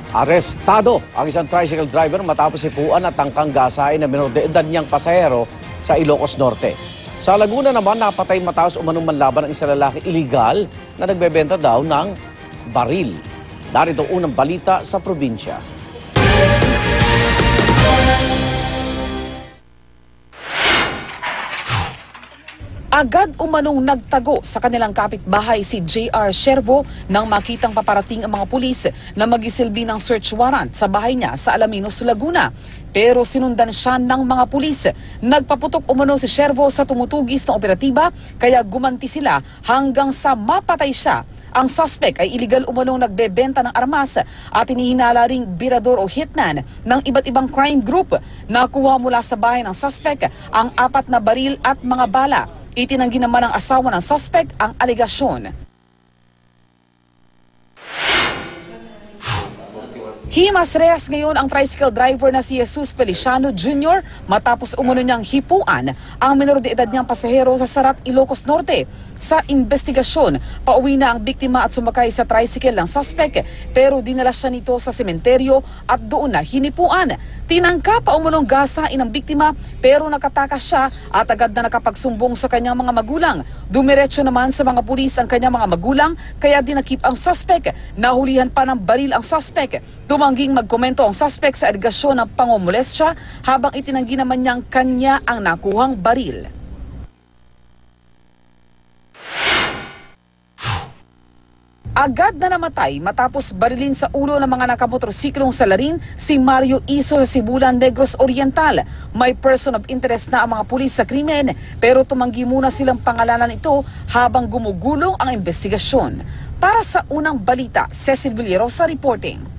Arestado ang isang tricycle driver matapos ipuan at tangkang gasain na menor de edad niyang pasahero sa Ilocos Norte. Sa Laguna naman, napatay matapos umanong manlaban ng isang lalaki iligal na nagbebenta daw ng baril. Darito unang balita sa probinsya. Agad umanong nagtago sa kanilang kapitbahay si J.R. Shervo nang makitang paparating ang mga pulis na magisilbi ng search warrant sa bahay niya sa Alaminos, Laguna. Pero sinundan siya ng mga pulis. Nagpaputok umano si Shervo sa tumutugis na operatiba kaya gumanti sila hanggang sa mapatay siya. Ang suspect ay iligal umanong nagbebenta ng armas at inihinala ring birador o hitman ng iba't ibang crime group. Nakuha mula sa bahay ng suspect ang 4 na baril at mga bala. Itinanggi naman ng asawa ng suspect ang alegasyon. Himas rehas ngayon ang tricycle driver na si Jesus Feliciano Jr. matapos umano niyang hipuan ang menor de edad niyang pasahero sa Sarat, Ilocos Norte. Sa investigasyon, pauwi na ang biktima at sumakay sa tricycle ng suspect pero dinala siya nito sa sementeryo at doon na hinipuan. Tinangka pa umunong gasain ang biktima pero nakatakas siya at agad na nakapagsumbong sa kanyang mga magulang. Dumiretso naman sa mga pulis ang kanyang mga magulang kaya dinakip ang suspect. Nahulihan pa ng baril ang suspect. Tumangging magkomento ang suspect sa alegasyon ng pangomolestya habang itinanggi naman niyang kanya ang nakuhang baril. Agad na namatay matapos barilin sa ulo ng mga nakamotorsiklong salarin si Mario Iso sa Sibulan, Negros Oriental. May person of interest na ang mga pulis sa krimen pero tumanggi muna silang pangalanan ito habang gumugulong ang investigasyon. Para sa unang balita, Cecil Villarosa reporting.